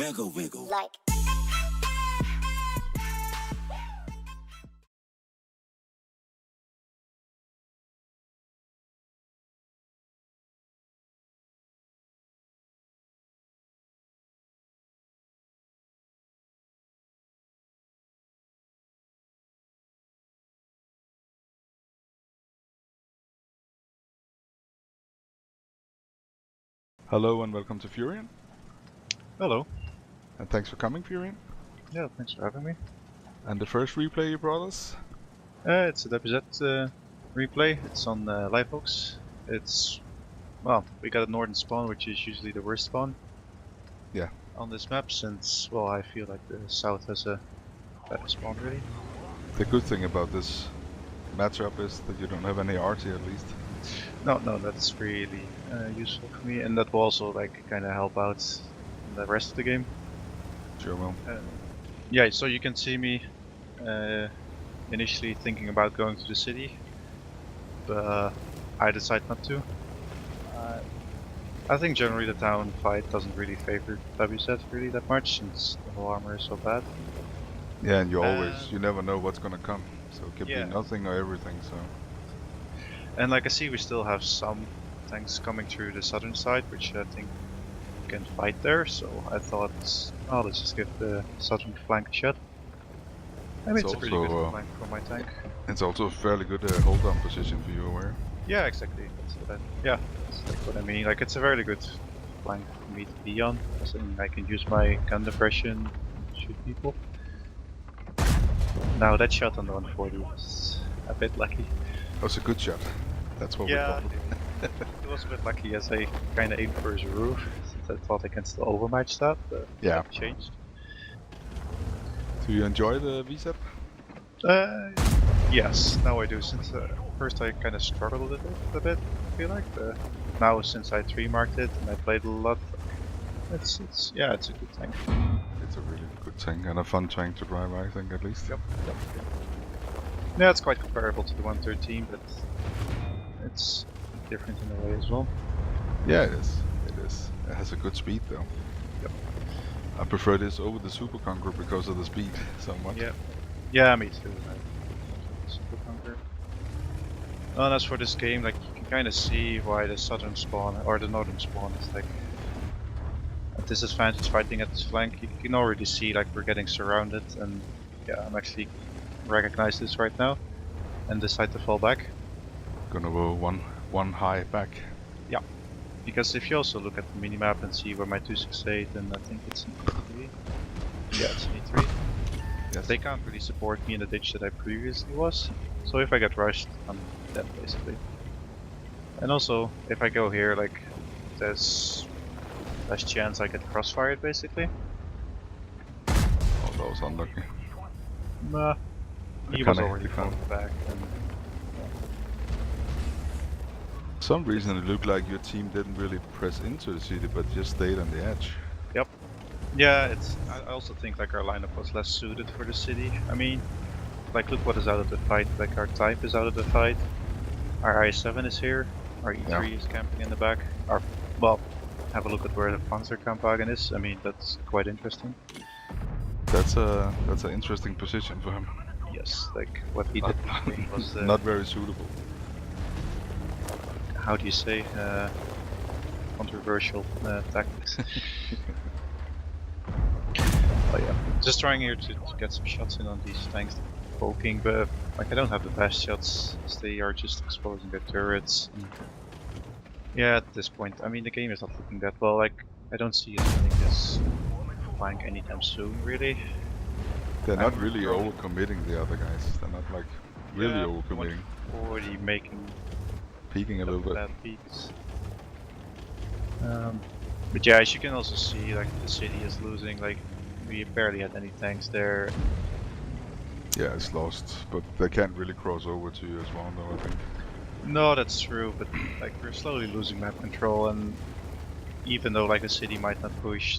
wiggle wiggle. Like. Hello and welcome to Fyreon. Hello. And thanks for coming, Fyreon. Yeah, thanks for having me. And the first replay you brought us? It's a WZ replay. It's on Livebox. It's, well, we got a northern spawn, which is usually the worst spawn. Yeah. On this map, since, well, I feel like the south has a better spawn, really. The good thing about this matchup is that you don't have any RT at least. No, that's really useful for me, and that will also like kind of help out in the rest of the game. Sure will. Yeah, so you can see me initially thinking about going to the city, but I decide not to. I think generally the town fight doesn't really favor WZ really that much, since the whole armor is so bad. Yeah, and you never know what's gonna come, so it could Yeah. be nothing or everything. So. And like I see, we still have some tanks coming through the southern side, which I think can fight there. So I thought, oh, let's just give the southern flank a shot. I mean, it's a pretty good flank for my tank. It's also a fairly good hold-on position for you, aware. Yeah, exactly. That's like what I mean. Like, it's a very good flank for me to be on. So I can use my gun depression, shoot people. Now that shot on the 140 was a bit lucky. That was a good shot. That's what we call it. It was a bit lucky as I kind of aimed for his roof, since I thought I can still overmatch that, but yeah. that changed. Do you enjoy the VSEP? Yes, now I do, since first I kind of struggled with it a bit, I feel like. Now since I 3-marked it and I played a lot, it's a good tank. It's a really good tank and a fun tank to drive, I think, at least. Yep. Yeah, it's quite comparable to the 113, but it's different in a way as well. Yeah, it is. It has a good speed though. Yep. I prefer this over the Super Conqueror because of the speed so much. Yeah, me too. Super Conqueror. And as for this game, like, you can kind of see why the southern spawn or the northern spawn is like a disadvantage fighting at this flank. You can already see like we're getting surrounded, and yeah, I'm actually recognize this right now and decide to fall back. Gonna go one high back. Yeah, because if you also look at the minimap and see where my 268 and I think it's in E3. Yeah, it's in E3. Yes. They can't really support me in the ditch that I previously was, so if I get rushed, I'm dead basically. And also, if I go here, like, there's less chance I get crossfired basically. Oh, that was unlucky. Nah, he was already falling back. And, For some reason it looked like your team didn't really press into the city, but just stayed on the edge. Yep. Yeah, I also think like our lineup was less suited for the city. I mean, like, look what is out of the fight. Like, our type is out of the fight. Our I7 is here. Our E3 is camping in the back. Well, have a look at where the Panzerkampfwagen is. I mean, that's quite interesting. That's an interesting position for him. Yes, like what he did was not very suitable. How do you say? Controversial tactics. Oh yeah, just trying here to get some shots in on these tanks poking, but like I don't have the best shots, as they are just exposing their turrets. And yeah, at this point, I mean the game is not looking that well. Like I don't see it winning this flank anytime soon, really. They're not really overcommitting the other guys. They're not like really overcommitting. Already peeking a little bit. Bad peaks. But yeah, as you can also see, like the city is losing. Like we barely had any tanks there. Yeah, it's lost, but they can't really cross over to you as well, though, I think. No, that's true, but like we're slowly losing map control, and even though like the city might not push,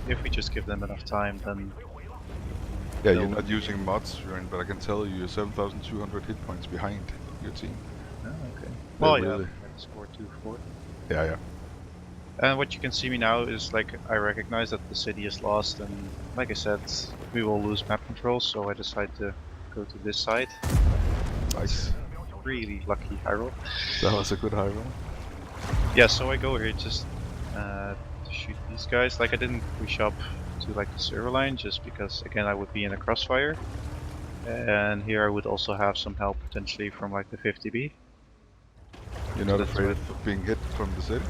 if we just give them enough time, then yeah, you're not using mods, but I can tell you, you're 7,200 hit points behind your team. Oh, okay. Well, really... yeah, score 2-4. Yeah. And what you can see me now is like I recognize that the city is lost, and like I said, we will lose map control, so I decide to go to this side. Nice. Really lucky high roll. That was a good high roll. Yeah, so I go here just to shoot these guys. Like I didn't push up to like the server line just because again I would be in a crossfire. And here I would also have some help potentially from like the 50B. You're So not that's afraid of being hit from the city?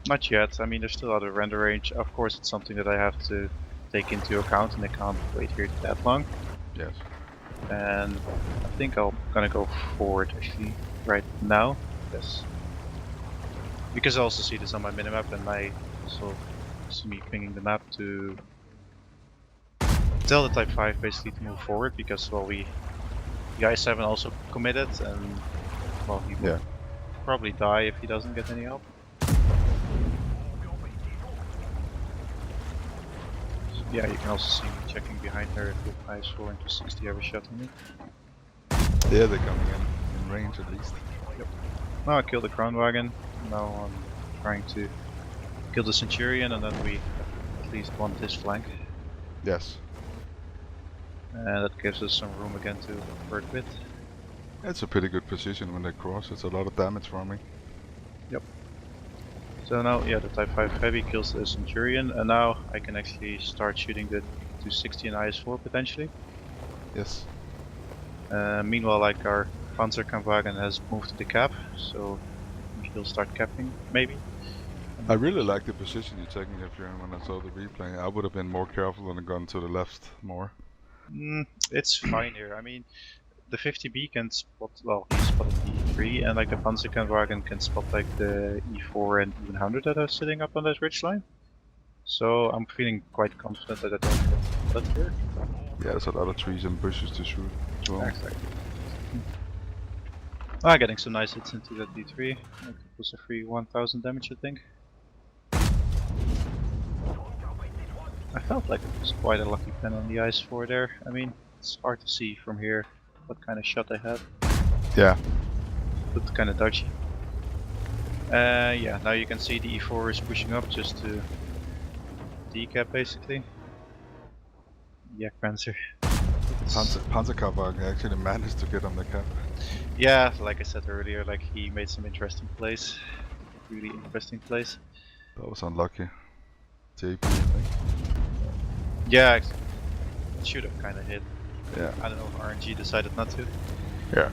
Not yet. I mean, there's still other render range. Of course, it's something that I have to take into account, and I can't wait here that long. Yes. And I think I'm gonna go forward actually right now. Yes. Because I also see this on my minimap, and I also see me pinging the map to tell the Type 5 basically to move forward, because well, the I-7 also committed, and well, he will probably die if he doesn't get any help. Yeah, you can also see me checking behind her if the IS-4 into 60 have a shot on me. Yeah, they're coming in range at least. Yep. Now I killed the Crown Wagon. Now I'm trying to kill the Centurion, and then we at least want this flank. Yes. And that gives us some room again to work with. It's a pretty good position when they cross. It's a lot of damage from me. Yep. So now, yeah, the Type 5 Heavy kills the Centurion, and now I can actually start shooting the 260 and IS-4 potentially. Yes. Meanwhile, like our Panzerkampfwagen has moved to the cap, so he'll start capping, maybe. I really like the position you're taking here, Fyreon, when I saw the replay. I would have been more careful and gone to the left more. It's fine here. I mean, the 50B can spot, well, he's spotting the E3, and like the Panzerkampfwagen can spot like the E4 and even 100 that are sitting up on that ridge line. So I'm feeling quite confident that I don't get that here. Yeah, there's a lot of trees and bushes to shoot as well. Exactly. Getting some nice hits into that D3. Like it was a free 1000 damage, I think. I felt like it was quite a lucky pen on the IS-4 there. I mean, it's hard to see from here what kind of shot I had. Yeah. Looked kind of dodgy. Yeah, now you can see the E4 is pushing up just to decap basically. Yeah, Panzer. Panzerkampfwagen actually managed to get on the cap. Yeah, like I said earlier, like he made some interesting plays. Really interesting plays. That was unlucky. JP, I think. Yeah, it should have kind of hit. Yeah. I don't know if RNG decided not to. Yeah.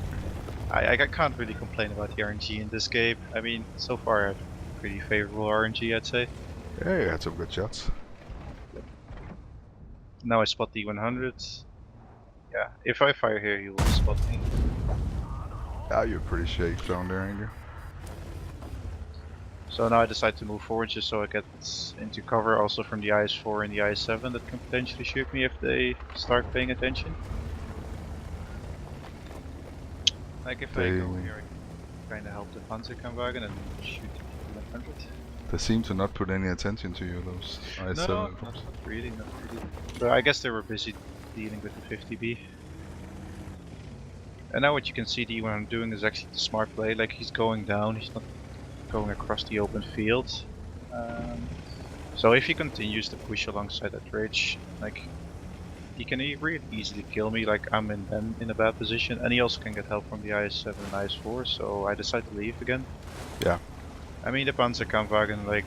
I can't really complain about the RNG in this game. I mean, so far I had pretty favorable RNG, I'd say. Yeah, you had some good shots. Now I spot the 100. Yeah, if I fire here, he will spot me. Yeah, you're pretty safe down there, ain't you? So now I decide to move forward just so I get into cover also from the IS-4 and the IS-7 that can potentially shoot me if they start paying attention. Like if I go here, I can kind of help the Panzerkampfwagen and shoot the 100. They seem to not put any attention to you, those IS-7. No, not really, not really. But I guess they were busy dealing with the 50B. And now what you can see what I'm doing is actually the smart play. Like he's going down, he's not going across the open field. So if he continues to push alongside that ridge, like he can really easily kill me. Like I'm in a bad position, and he also can get help from the IS-7 and IS-4. So I decide to leave again. Yeah. I mean the Panzerkampfwagen, like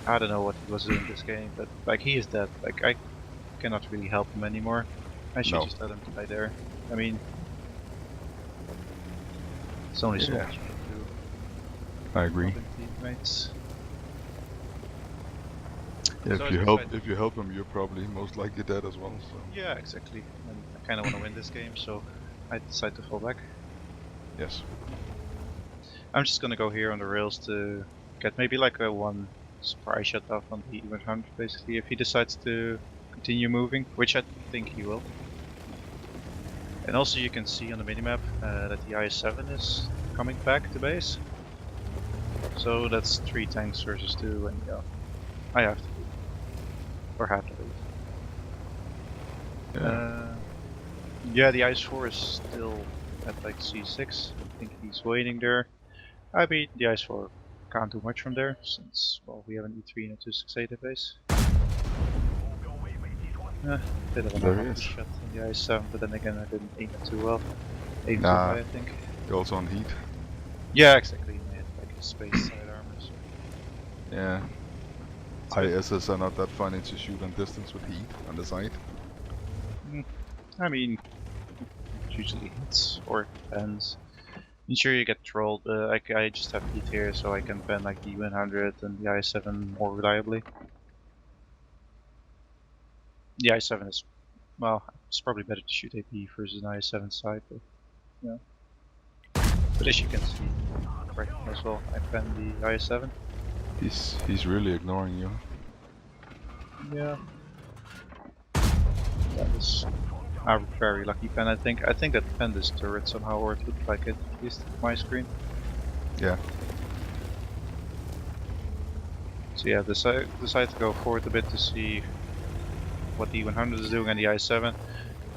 I don't know what he was doing this game, but like he is dead. Like I cannot really help him anymore. I should just let him die there. I mean, it's only so much I can do. I agree. Teammates. Yeah, So if you help him, you're probably most likely dead as well. So. Yeah, exactly. And I kind of want to win this game, so I decide to fall back. Yes. I'm just gonna go here on the rails to get maybe like a one surprise shot off on the 100 basically if he decides to continue moving, which I think he will. And also you can see on the minimap that the IS-7 is coming back to base. So that's 3 tanks versus 2, and yeah, I have to leave. Or have to leave. Yeah, the IS-4 is still at like C6. I think he's waiting there. I mean, the IS-4 can't do much from there since, well, we have an E3 and a 268 base. Bit of an There he unlucky is. shot in the I7, but then again I didn't aim it too well. Aimed too Nah. high, I think. You're also on heat. Yeah, exactly. I had like a space side armor. So. Yeah. ISs are not that funny to shoot on distance with heat on the side. I mean, it usually hits or depends. I'm sure you get trolled, but I just have heat here so I can pen like the 100 and the I7 more reliably. The I7 is, well, it's probably better to shoot AP versus an I7 side, but yeah. But as you can see, right as well, I pen the I7. He's really ignoring you. Yeah. That was a very lucky pen, I think. I think that pen this turret somehow, or it looked like it, at least on my screen. Yeah. So yeah, decided to go forward a bit to see what the 100 is doing and the I7,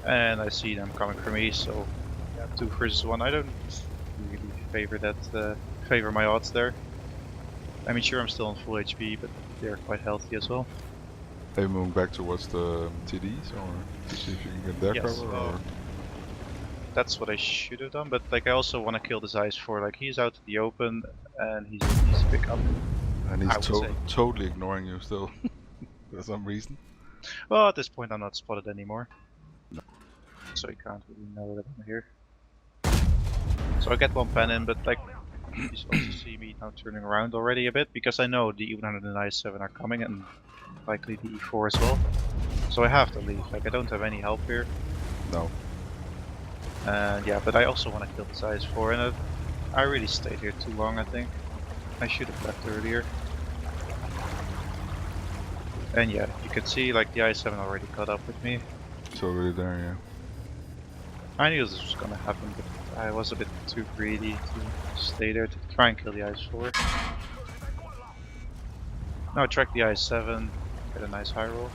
and I see them coming for me. So yeah, 2 versus 1. I don't really favor my odds there. I mean, sure, I'm still on full HP, but they're quite healthy as well. Are you moving back towards the TDs, or to see if you can get their Yes, cover? Or? That's what I should have done, but like I also want to kill this Ice 4. Like he's out in the open and he's an easy pick up. And he's totally ignoring you still, for some reason. Well, at this point I'm not spotted anymore. No. So he can't really know that I'm here. So I get one pen in, but like you also see me now turning around already a bit, because I know the E100 and I7 are coming, and likely the E4 as well. So I have to leave, like I don't have any help here. No. And yeah, but I also want to kill this IS-4, and I really stayed here too long, I think. I should have left earlier. And yeah, you can see like the I7 already caught up with me. It's already there, yeah. I knew this was gonna happen, but I was a bit too greedy to stay there to try and kill the IS-4. Now track the IS-7, get a nice high roll.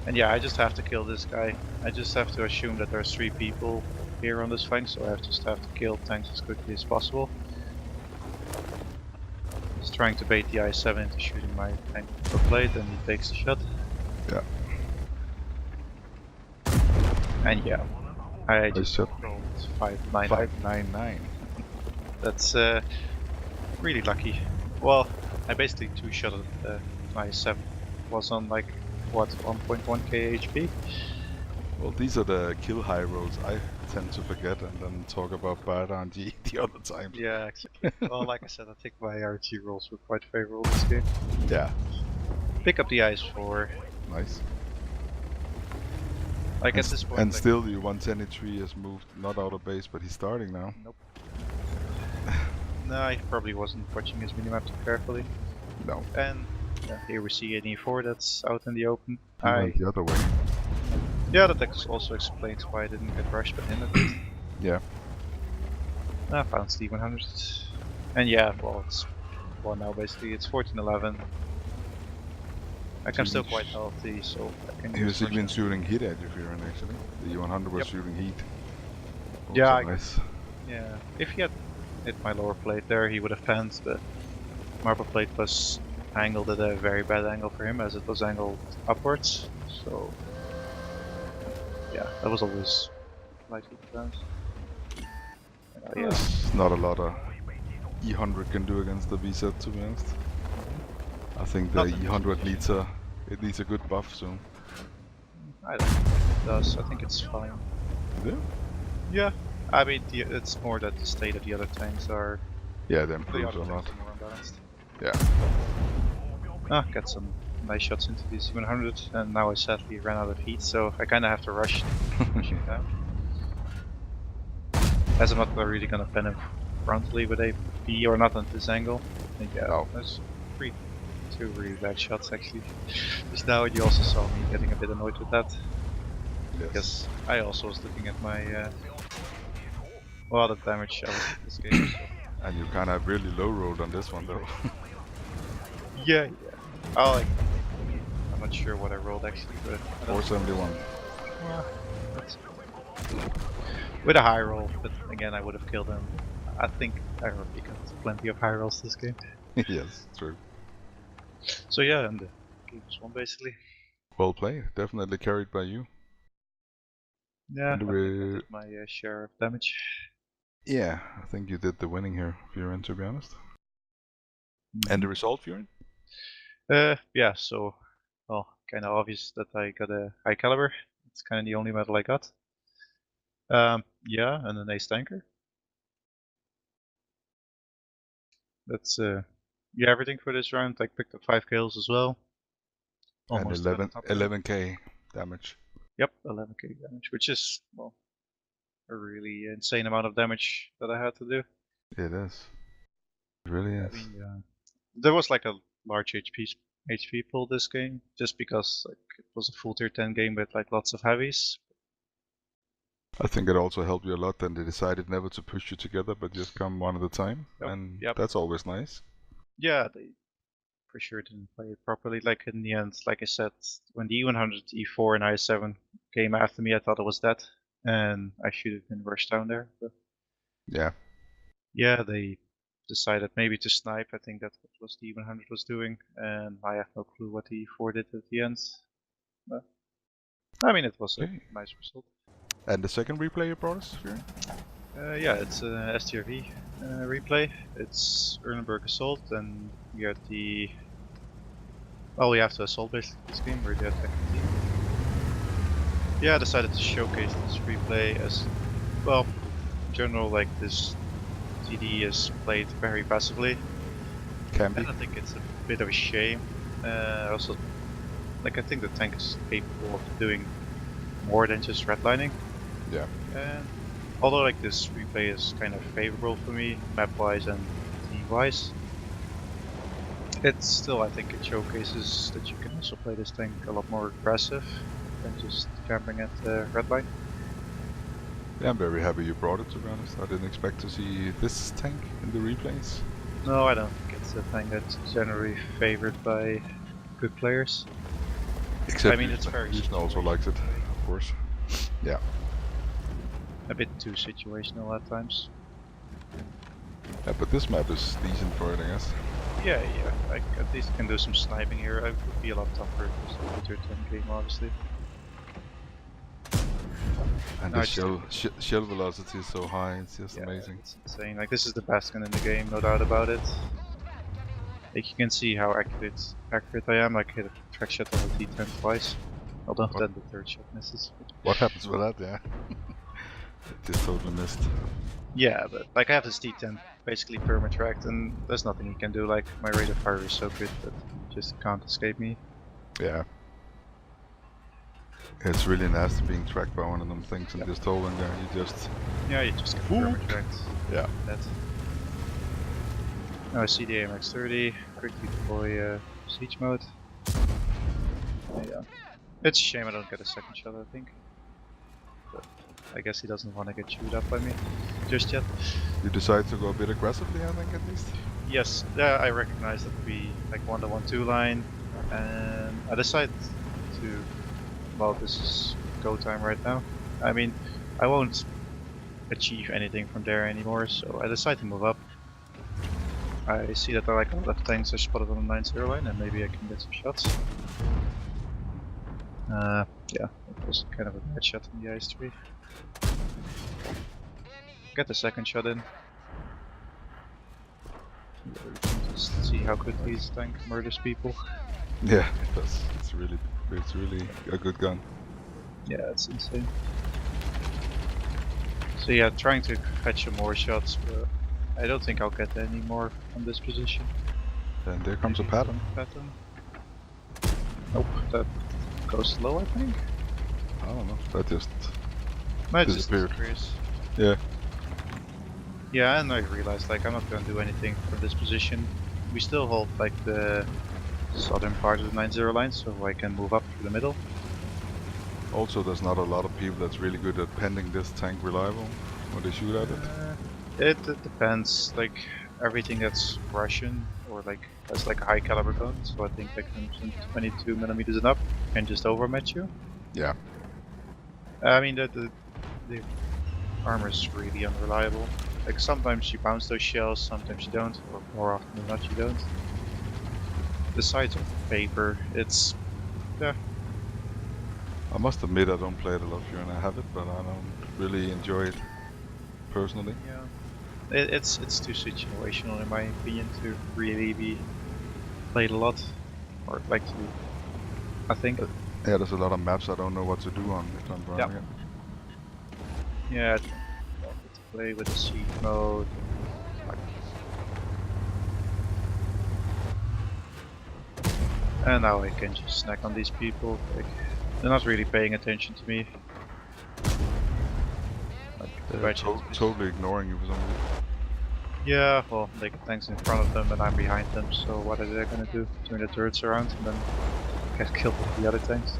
And yeah, I just have to kill this guy. I just have to assume that there's 3 people here on this flank, so I just have to kill tanks as quickly as possible. Just trying to bait the I-7 into shooting my tank per plate, and he takes the shot. Yeah. And yeah, I just rolled 599. 599. That's really lucky. Well, I basically 2-shotted my 7. Was on like, what, 1.1k HP? Well, these are the kill high rolls I tend to forget and then talk about bad RNG the other times. Yeah, exactly. Well, like I said, I think my RG rolls were quite favorable this game. Yeah. Pick up the IS-4. Nice. Like and at this point. And like, still, your 173 has moved not out of base, but he's starting now. Nope. No, he probably wasn't watching his minimap too carefully. No. And yeah, here we see an E4 that's out in the open. He went the other way. Yeah, that also explains why I didn't get rushed by him at least. Yeah. I found Steve 100. And yeah, well, it's 1 now basically. It's 14-11. Like I'm still quite healthy, so I can. He was even shooting heat at you, Fyreon, actually. The U100 was shooting heat. Yeah, nice. Yeah. If he had hit my lower plate there, he would have panned. The marble plate was angled at a very bad angle for him, as it was angled upwards. So yeah, that was always likely to pass. There's not a lot of E100 can do against the VZ, to be honest. I think the E100 needs a good buff soon. I don't think it does. I think it's fine. Yeah? Yeah. I mean, it's more that the state of the other tanks are. Yeah, they improved a lot. More unbalanced. Yeah. Got some nice shots into the 700, and now I sadly ran out of heat, so I kind of have to rush pushing down. As I'm not really gonna pen him frontally with AP or not on this angle. And yeah, there's 2 really bad shots actually. Just now you also saw me getting a bit annoyed with that. Yes. Because I also was looking at my the damage I was in this game. So. And you kind of really low rolled on this one though. Yeah. I'm not sure what I rolled actually, but 471. Yeah, that's with a high roll, but again I would have killed him I think I already got plenty of high rolls this game. Yes, true. So yeah, and the game was won basically. Well played. Definitely carried by you. Yeah, And I think I did my share of damage. yeah, I think you did the winning here, Fyreon, to be honest. And the result, Fyreon? Yeah, so, well, kind of obvious that I got a high caliber. It's kind of the only medal I got. Yeah, and an ace tanker. That's yeah, everything for this round. I picked up 5 kills as well. Almost And at the top 11k damage. Yep, 11k damage, which is, well, a really insane amount of damage that I had to do. It is. It really is. I mean, there was like a large HP pool this game, just because like it was a full tier 10 game with like lots of heavies. I think it also helped you a lot that they decided never to push you together, but just come one at a time, Yep, and yep. that's always nice. Yeah, they for sure didn't play it properly. Like in the end, like I said, when the E100, E4, and I7 came after me, I thought it was dead, and I should have been rushed down there. But Yeah. yeah, they decided maybe to snipe. I think that's what the E100 was doing, and I have no clue what the E4 did at the end. But, I mean, it was a nice result. And the second replay you brought us, Fyreon? Yeah, it's a STRV replay. It's Urnenberg Assault, and we are the... Well, we have to assault basically this game, we're the attacking team. Yeah, I decided to showcase this replay as, well, in general, like this TD is played very passively. Can be. And I think it's a bit of a shame. Also, like I think the tank is capable of doing more than just redlining. Yeah. And although like this replay is kind of favorable for me, map-wise and team-wise, it's still, I think it showcases that you can also play this tank a lot more aggressive than just camping at the red line. Yeah, I'm very happy you brought it, to be honest. I didn't expect to see this tank in the replays. No, I don't think it's a tank that's generally favored by good players. Except I mean, it's very Houston also likes it, of course. Yeah. A bit too situational at times. Yeah, but this map is decent for it, I guess. Yeah, I at least can do some sniping here. It would be a lot tougher if it was a tier 10 game, obviously. And No, the shell velocity is so high, it's just amazing. It's insane. Like, this is the best gun in the game, no doubt about it. Like, you can see how accurate I am. Like, hit a track shot on the D10 twice. Although then the third shot misses. What happens with that, yeah? It is totally missed. Yeah, but like I have this D10 basically perma-tracked, and there's nothing you can do. Like, my rate of fire is so good that you just can't escape me. Yeah. It's really nasty being tracked by one of them things and just holding there. You just... Yeah, you just get perma-tracked. Yeah. That. Now I see the AMX-30, quickly deploy siege mode. Yeah. It's a shame I don't get a second shot, I think. But I guess he doesn't want to get chewed up by me just yet. You decide to go a bit aggressively, I think, at least? Yes, yeah, I recognize that we like 1-1-2 line, and I decided to, well, this is go time right now. I mean, I won't achieve anything from there anymore, so I decide to move up. I see that there are like a lot of tanks I spotted on the 9-0 line, and maybe I can get some shots. Yeah, it was kind of a bad shot in the ice tree. Get the second shot in. You can just see how quickly this tank murders people. Yeah, it does. It's really a good gun. Yeah, it's insane. So yeah, trying to fetch some more shots, but I don't think I'll get any more from this position. Then there comes a pattern. Nope, that goes low, I think. I don't know. That just disappeared. Yeah. Yeah, and I realized like I'm not gonna do anything from this position. We still hold like the southern part of the 9-0 line, so I can move up to the middle. Also, there's not a lot of people that's really good at pending this tank reliable when they shoot at it. It depends. Like everything that's Russian or like has like a high caliber gun, so I think like 22mm and up can just overmatch you. Yeah. I mean the armor is really unreliable. Like sometimes you bounce those shells, sometimes you don't, or more often than not you don't. The sides of paper, it's I must admit I don't play it a lot here and I have it, but I don't really enjoy it personally. yeah, it's too situational in my opinion to really be played a lot, or like to. I think. Yeah, there's a lot of maps I don't know what to do on if I'm running it. Yeah, it's more good to play with the siege mode. Like, and now I can just snack on these people. Like, they're not really paying attention to me. Like, They're totally ignoring you for some reason. yeah, well, they get tanks in front of them and I'm behind them, so what are they gonna do? Turn the turrets around and then get killed with the other tanks?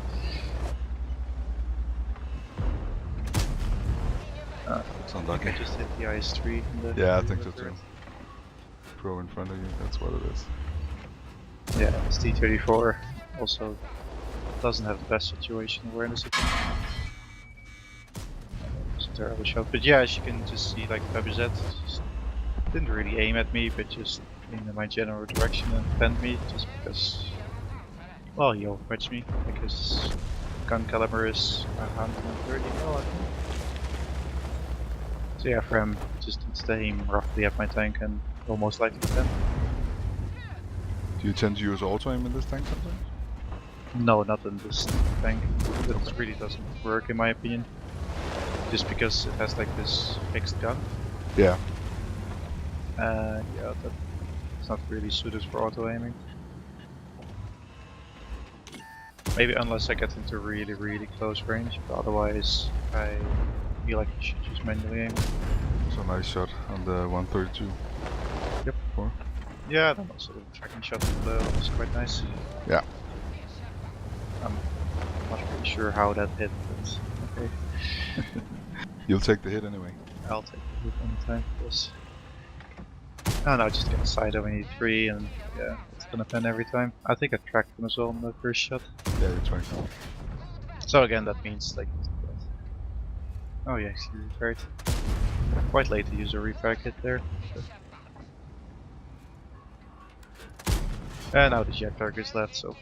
It's unlucky. I just hit the IS-3 in the Yeah, I think so turret. too. Pro in front of you, that's what it is. Yeah, this T-34 also doesn't have the best situational awareness. It's a terrible shot, but yeah, as you can just see, like WZ just didn't really aim at me, but just in my general direction and defend me, just because, well, he overmatched me. Like his gun caliber is 130 mil, I think. So yeah, for him, just needs to aim roughly at my tank and almost likely defend. Do you tend to use auto aim in this tank sometimes? No, not in this tank. It really doesn't work in my opinion. Just because it has like this fixed gun. Yeah. Yeah, that's not really suited for auto aiming. Maybe unless I get into really close range, but otherwise I feel like you should just manually aim. So nice shot on the 132. Yep. Before. Yeah, then also the tracking shot was quite nice. Yeah. I'm not really sure how that hit, but okay. You'll take the hit anyway. I'll take the hit anytime for this. Oh no, just get a side of any 3 and yeah, it's gonna pen every time. I think I tracked him as well on the first shot. Yeah, you're trying. So again, that means like, oh yeah, he's repaired. Quite late to use a refrag kit there. And now the jet target's left, so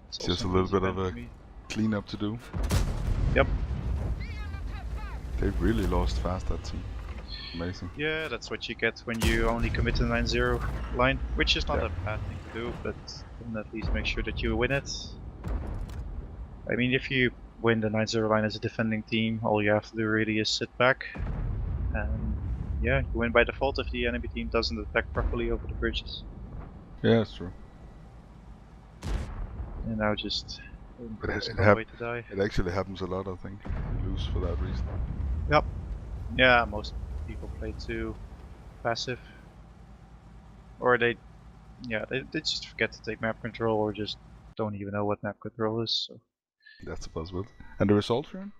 it's Just a also little easy bit of pen a for me. cleanup to do. Yep. They really lost fast that team. Amazing. Yeah, that's what you get when you only commit to the 9-0 line, which is not Yeah. a bad thing to do, but then at least make sure that you win it. I mean, if you win the 9-0 line as a defending team, all you have to do really is sit back. And yeah, you win by default if the enemy team doesn't attack properly over the bridges. Yeah, that's true. And now just But way to die. it actually happens a lot, I think. You lose for that reason. Yep. Yeah, most people play too passive. Or they just forget to take map control or just don't even know what map control is. So That's a possibility. And the result, Fyreon?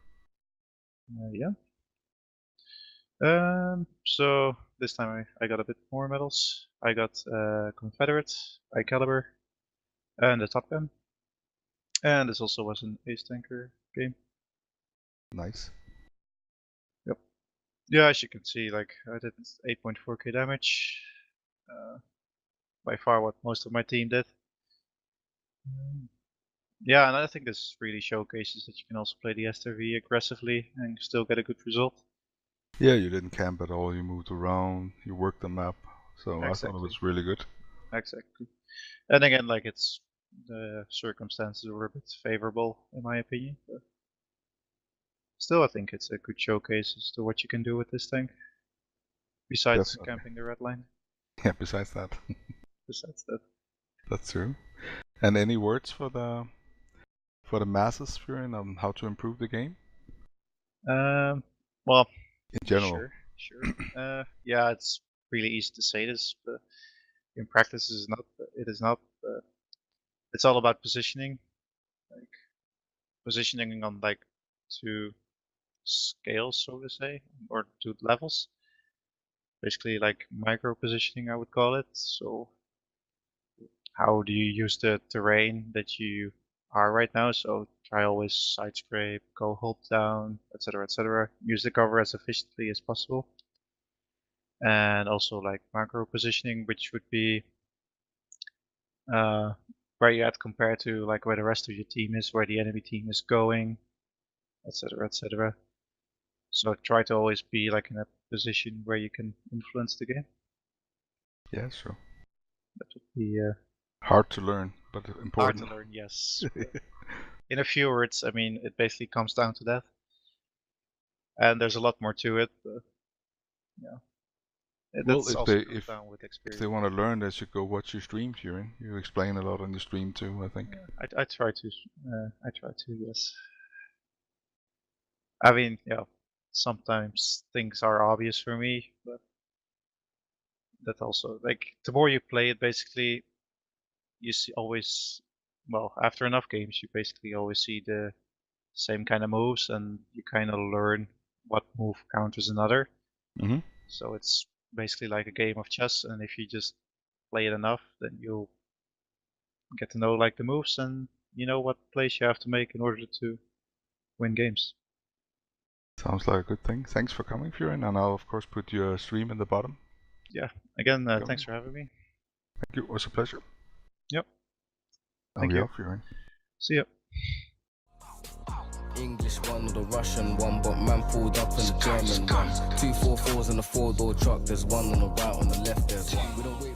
yeah. So this time I got a bit more medals. I got Confederate, High Caliber, and the Top Gun. And this also was an Ace Tanker game. Nice. Yep. Yeah, as you can see, like I did 8.4k damage. By far what most of my team did. Yeah, and I think this really showcases that you can also play the STV aggressively and still get a good result. Yeah, you didn't camp at all. You moved around. You worked the map. So I thought it was really good. Exactly. And again, like it's the circumstances were a bit favorable in my opinion. But still, I think it's a good showcase as to what you can do with this tank. Besides Definitely. camping the red line. Yeah, besides that. Besides that. That's true. And any words for the masses, Fyreon, on how to improve the game? Well, In general. sure. Yeah, it's really easy to say this, but in practice, it is not. It is not. It's all about positioning, like positioning on like two scales, so to say, or two levels. Basically, like micro positioning, I would call it. So, how do you use the terrain that you are right now? So, try always side scrape, go hold down, etc., etc. Use the cover as efficiently as possible. and also like macro positioning, which would be where you at compared to like where the rest of your team is, where the enemy team is going, etc., etc. So try to always be like in a position where you can influence the game. Yeah, sure. That would be Hard to learn, but hard important. to learn. Yes. In a few words, I mean, it basically comes down to that. And there's a lot more to it. But, yeah. Well, That's if also they comes down with if experience. they want to learn, they should go watch your stream, Fyreon. You explain a lot on your stream too, I think. Yeah, I try to. I try to. Yes. I mean, yeah. Sometimes things are obvious for me, but that also like the more you play it, basically, you see always. Well, after enough games, you basically always see the same kind of moves, and you kind of learn what move counters another. Mm-hmm. So it's basically like a game of chess, and if you just play it enough, then you'll get to know like the moves, and you know what plays you have to make in order to win games. Sounds like a good thing. Thanks for coming, Fyreon, and I'll of course put your stream in the bottom. Yeah. Again, thanks for having me. Thank you. It was a pleasure. Yep. I'll Thank be you. off, Fyreon. See ya. English one or the Russian one, but man pulled up in the German one. 2 4 4s in a 4-door truck, there's one on the right, on the left, there's one. We don't wait